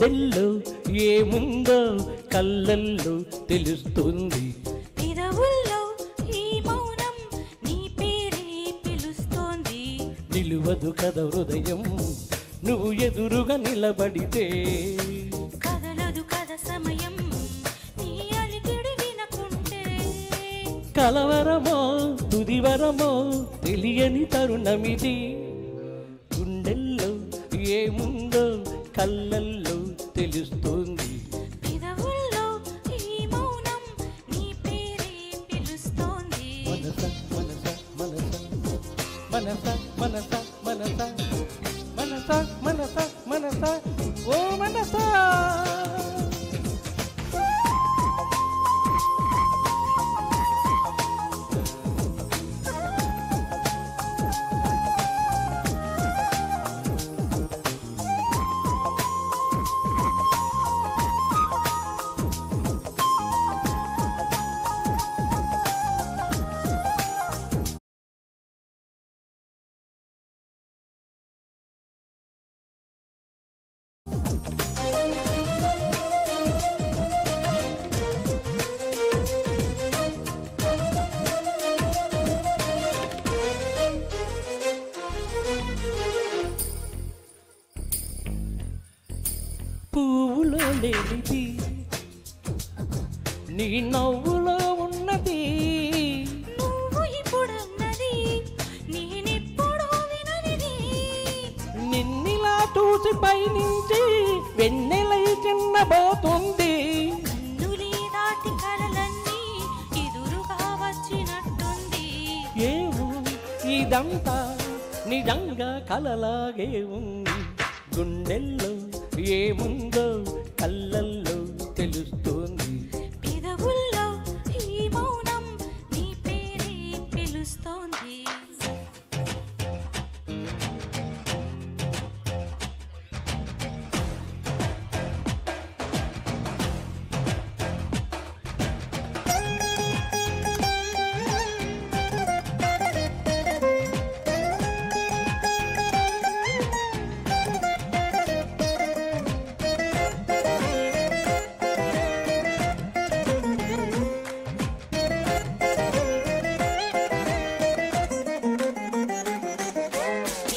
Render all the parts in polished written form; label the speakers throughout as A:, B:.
A: గుండెల్లో ఏముందో కళ్ళల్లో తెలుస్తుంది,
B: పెదవుల్లో ఈ మౌనం నీ పేరే పిలుస్తోంది.
A: నిలువదు కథ హృదయం నువ్వు ఎదురుగా నిలబడితే,
B: కదలదు కథ సమయం నీ అలికిడి వినకుంటే.
A: కలవరమో తుదివరమో తెలియని తరుణమిది, గుండెల్లో ఏముందో కళ్ళల్లో తెలుస్తుంది,
B: పెదవుల్లో ఈ మౌనం నీ పేరే పిలుస్తోంది.
A: మనస మనస మనస మనస మనస మనస మనస మనస మనస ఓ మనస. పువ్వులో లేనిది నీ నవ్వులో ఉన్నది,
B: నువ్వు ఇప్పుడన్నది నేనెప్పుడూ విననిది.
A: నిన్నిలా చూసి పైనుంచి వెన్నెలై చిన్నబోతుంది,
B: కన్నులే దాటి కలలన్నీ ఎదురుగా వచ్చినట్టుంది.
A: ఏమో ఇదంతా నిజంగా కలలాగే ఉంది, గుండెల్లో ఏముందో కళ్ళల్లో తెలుస్తుంది,
B: పెదవుల్లో ఈ మౌనం నీ పేరే పిలుస్తోంది.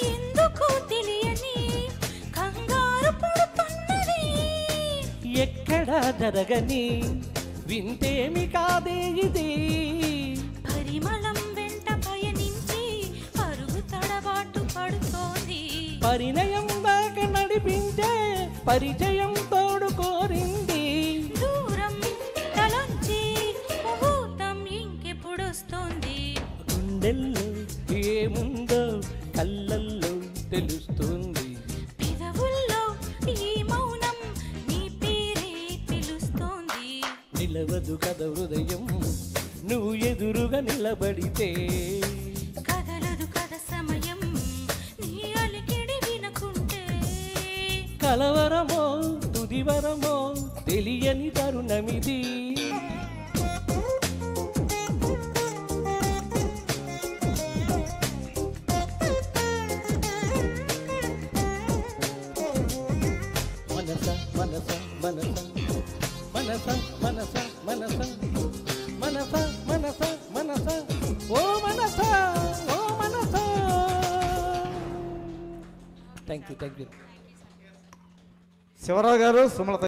B: ఎందుకో తెలియని కంగారు పడుతున్నది,
A: ఎక్కడా జరగని వింతేమి కాదే ఇది,
B: పరిమళం వెంట పయనించి పరుగు తడబాటు పడుతోంది.
A: పరిణయం దాకా నడిపించే పరిచయం తోడు కోరింది,
B: దూరం తలొంచి ముహూర్తం ఇంకెప్పుడొస్తోంది.
A: గుండెల్లో ఏముందో కళ్ళల్లో తెలుస్తుంది,
B: పెదవుల్లో ఈ మౌనం నీ పేరే పిలుస్తోంది.
A: నిలవదు కథ హృదయం నువ్వు ఎదురుగా నిలబడితే,
B: కదలదు కథ సమయం నీ అలికిడి వినకుంటే.
A: కలవరమో తుదివరమో తెలియని తరుణమిది. మనస మనస మనస మనస మనస మనస మనస మనస మనస ఓ మనస ఓ మనస. Thank you.
C: శివరావు గారు, సుమలత